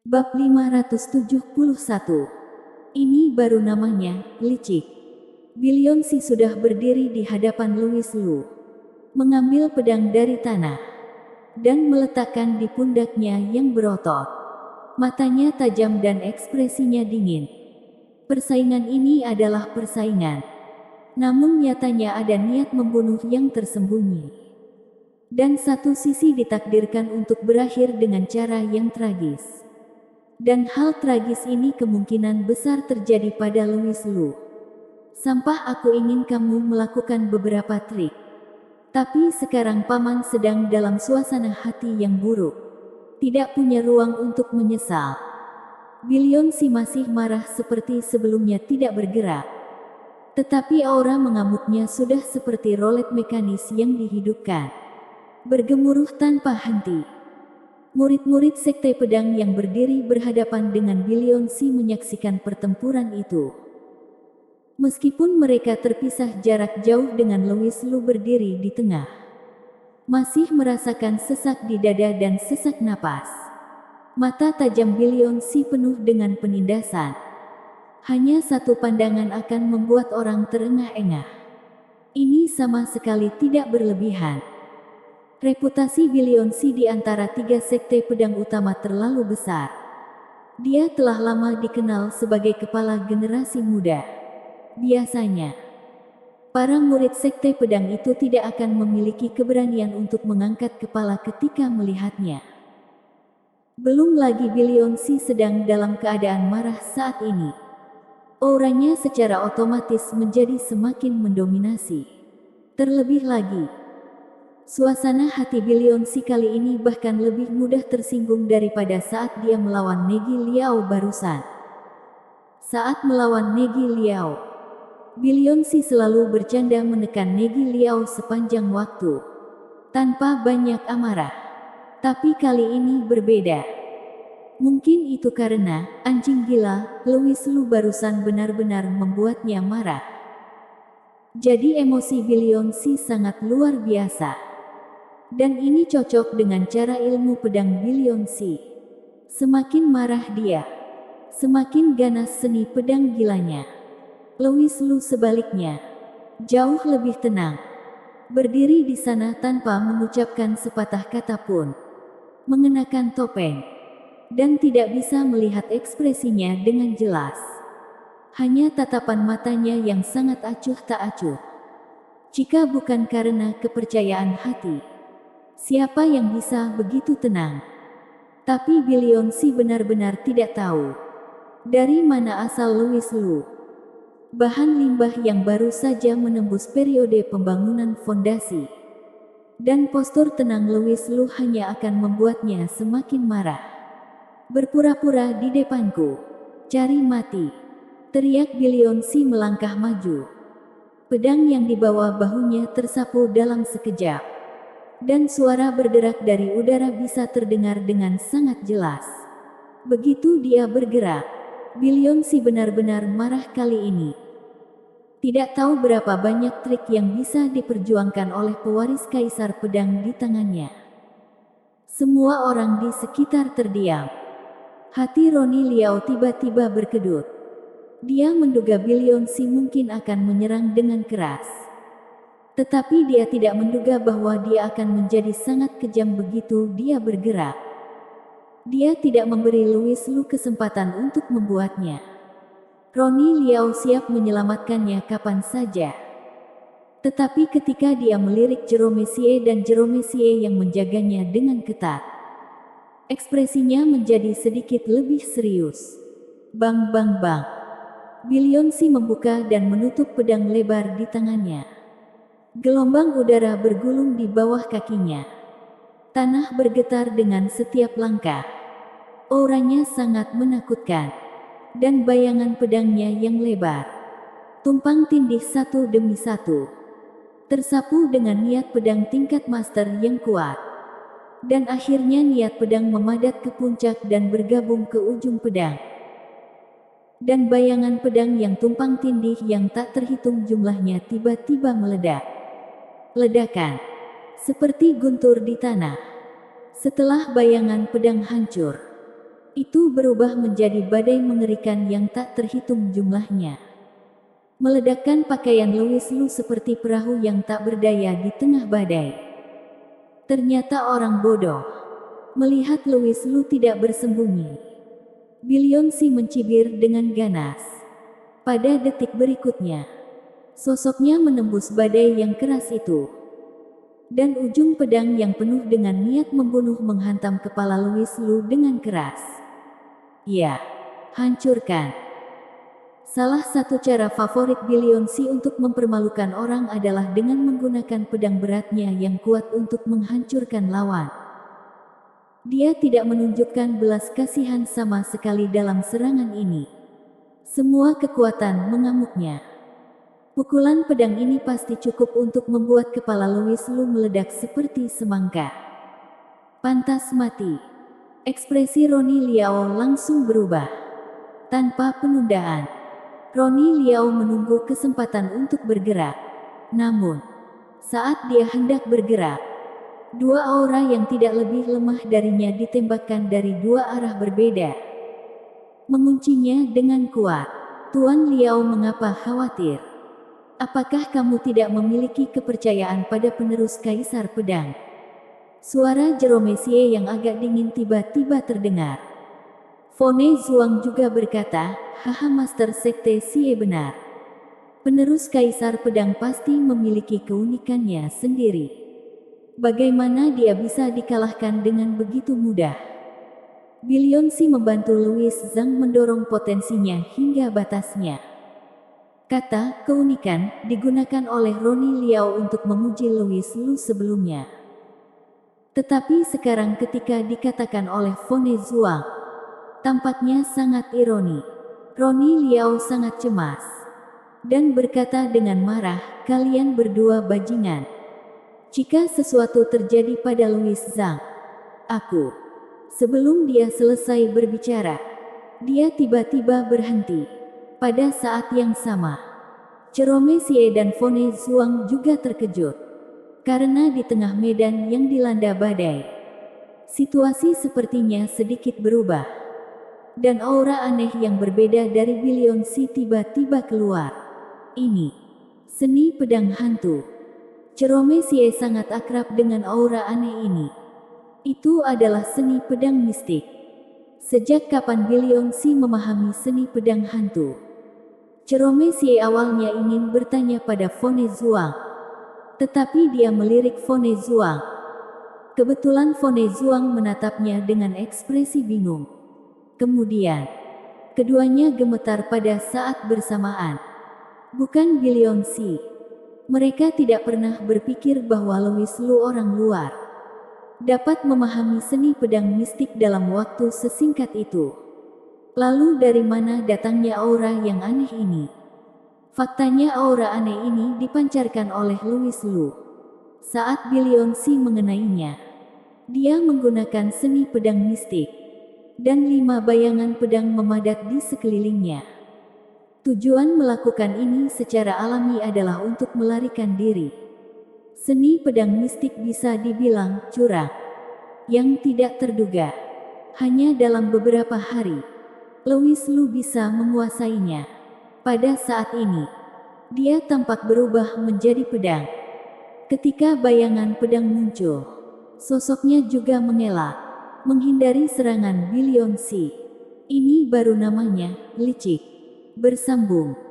Bab 571. Ini baru namanya, licik. Billionsi sudah berdiri di hadapan Louis Lu, mengambil pedang dari tanah, dan meletakkan di pundaknya yang berotot. Matanya tajam dan ekspresinya dingin. Persaingan ini adalah persaingan. Namun nyatanya ada niat membunuh yang tersembunyi. Dan satu sisi ditakdirkan untuk berakhir dengan cara yang tragis. Dan hal tragis ini kemungkinan besar terjadi pada Louis Lu. Sampah aku ingin kamu melakukan beberapa trik. Tapi sekarang paman sedang dalam suasana hati yang buruk. Tidak punya ruang untuk menyesal. Billionsi masih marah seperti sebelumnya tidak bergerak. Tetapi aura mengamuknya sudah seperti rolet mekanis yang dihidupkan. Bergemuruh tanpa henti. Murid-murid sekte pedang yang berdiri berhadapan dengan Billionsi menyaksikan pertempuran itu. Meskipun mereka terpisah jarak jauh dengan Louis Lu berdiri di tengah, masih merasakan sesak di dada dan sesak napas. Mata tajam Billionsi penuh dengan penindasan. Hanya satu pandangan akan membuat orang terengah-engah. Ini sama sekali tidak berlebihan. Reputasi Billionsi di antara tiga sekte pedang utama terlalu besar. Dia telah lama dikenal sebagai kepala generasi muda. Biasanya, para murid sekte pedang itu tidak akan memiliki keberanian untuk mengangkat kepala ketika melihatnya. Belum lagi Billionsi sedang dalam keadaan marah saat ini. Auranya secara otomatis menjadi semakin mendominasi. Terlebih lagi, suasana hati Billionsi kali ini bahkan lebih mudah tersinggung daripada saat dia melawan Negi Liao barusan. Saat melawan Negi Liao, Billionsi selalu bercanda menekan Negi Liao sepanjang waktu, tanpa banyak amarah. Tapi kali ini berbeda. Mungkin itu karena anjing gila Louis Lu barusan benar-benar membuatnya marah. Jadi emosi Billionsi sangat luar biasa. Dan ini cocok dengan cara ilmu pedang Billionsi. Semakin marah dia, semakin ganas seni pedang gilanya. Louis Lu sebaliknya, jauh lebih tenang. Berdiri di sana tanpa mengucapkan sepatah kata pun. Mengenakan topeng. Dan tidak bisa melihat ekspresinya dengan jelas. Hanya tatapan matanya yang sangat acuh tak acuh. Jika bukan karena kepercayaan hati, siapa yang bisa begitu tenang? Tapi Billionsi benar-benar tidak tahu dari mana asal Louis Lu. Bahan limbah yang baru saja menembus periode pembangunan fondasi. Dan postur tenang Louis Lu hanya akan membuatnya semakin marah. Berpura-pura di depanku. Cari mati. Teriak Billionsi melangkah maju. Pedang yang dibawa bahunya tersapu dalam sekejap. Dan suara berderak dari udara bisa terdengar dengan sangat jelas. Begitu dia bergerak, Billionsi benar-benar marah kali ini. Tidak tahu berapa banyak trik yang bisa diperjuangkan oleh pewaris kaisar pedang di tangannya. Semua orang di sekitar terdiam. Hati Roni Liao tiba-tiba berkedut. Dia menduga Billionsi mungkin akan menyerang dengan keras. Tetapi dia tidak menduga bahwa dia akan menjadi sangat kejam begitu dia bergerak. Dia tidak memberi Louis Lu kesempatan untuk membuatnya. Roni Liao siap menyelamatkannya kapan saja. Tetapi ketika dia melirik Jerome Sie dan Jerome Sie yang menjaganya dengan ketat, ekspresinya menjadi sedikit lebih serius. Bang bang bang. Billionsi membuka dan menutup pedang lebar di tangannya. Gelombang udara bergulung di bawah kakinya. Tanah bergetar dengan setiap langkah. Auranya sangat menakutkan. Dan bayangan pedangnya yang lebar, tumpang tindih satu demi satu, tersapu dengan niat pedang tingkat master yang kuat. Dan akhirnya niat pedang memadat ke puncak dan bergabung ke ujung pedang. Dan bayangan pedang yang tumpang tindih yang tak terhitung jumlahnya tiba-tiba meledak. Ledakan, seperti guntur di tanah. Setelah bayangan pedang hancur, Itu berubah menjadi badai mengerikan yang tak terhitung jumlahnya. Meledakkan pakaian Louis Lu seperti perahu yang tak berdaya di tengah badai. Ternyata orang bodoh. Melihat Louis Lu tidak bersembunyi, Billionsi mencibir dengan ganas. Pada detik berikutnya, sosoknya menembus badai yang keras itu. Dan ujung pedang yang penuh dengan niat membunuh menghantam kepala Louis Lu dengan keras. Ya, hancurkan. Salah satu cara favorit Billionsi untuk mempermalukan orang adalah dengan menggunakan pedang beratnya yang kuat untuk menghancurkan lawan. Dia tidak menunjukkan belas kasihan sama sekali dalam serangan ini. Semua kekuatan mengamuknya. Pukulan pedang ini pasti cukup untuk membuat kepala Louis Lu meledak seperti semangka. Pantas mati. Ekspresi Roni Liao langsung berubah. Tanpa penundaan, Roni Liao menunggu kesempatan untuk bergerak. Namun, saat dia hendak bergerak, dua aura yang tidak lebih lemah darinya ditembakkan dari dua arah berbeda, menguncinya dengan kuat. Tuan Liao mengapa khawatir? Apakah kamu tidak memiliki kepercayaan pada penerus Kaisar Pedang? Suara Jerome Xie yang agak dingin tiba-tiba terdengar. Fone Zuang juga berkata, haha Master Sekte Xie benar. Penerus Kaisar Pedang pasti memiliki keunikannya sendiri. Bagaimana dia bisa dikalahkan dengan begitu mudah? Billionsi membantu Louis Zhang mendorong potensinya hingga batasnya. Kata keunikan digunakan oleh Roni Liao untuk memuji Louis Lu sebelumnya. Tetapi sekarang ketika dikatakan oleh Fone Zuang, tampaknya sangat ironi. Roni Liao sangat cemas dan berkata dengan marah, kalian berdua bajingan. Jika sesuatu terjadi pada Louis Zhang, aku. Sebelum dia selesai berbicara, dia tiba-tiba berhenti. Pada saat yang sama, Jerome Xie dan Fone Zuang juga terkejut. Karena di tengah medan yang dilanda badai, situasi sepertinya sedikit berubah. Dan aura aneh yang berbeda dari Billionsi tiba-tiba keluar. Ini seni pedang hantu. Jerome Xie sangat akrab dengan aura aneh ini. Itu adalah seni pedang mistik. Sejak kapan Billionsi memahami seni pedang hantu? Jerome Xie awalnya ingin bertanya pada Fone Zuang. Tetapi dia melirik Fone Zuang. Kebetulan Fone Zuang menatapnya dengan ekspresi bingung. Kemudian, keduanya gemetar pada saat bersamaan. Bukan Billionsi. Mereka tidak pernah berpikir bahwa Louis Lu orang luar dapat memahami seni pedang mistik dalam waktu sesingkat itu. Lalu dari mana datangnya aura yang aneh ini? Faktanya aura aneh ini dipancarkan oleh Louis Lu. Saat Billionsi mengenainya, dia menggunakan seni pedang mistik. Dan 5 bayangan pedang memadat di sekelilingnya. Tujuan melakukan ini secara alami adalah untuk melarikan diri. Seni pedang mistik bisa dibilang curang, yang tidak terduga. Hanya dalam beberapa hari, Louis Lu bisa menguasainya. Pada saat ini, dia tampak berubah menjadi pedang. Ketika bayangan pedang muncul, sosoknya juga mengelak, menghindari serangan Billionsi. Ini baru namanya, licik. Bersambung.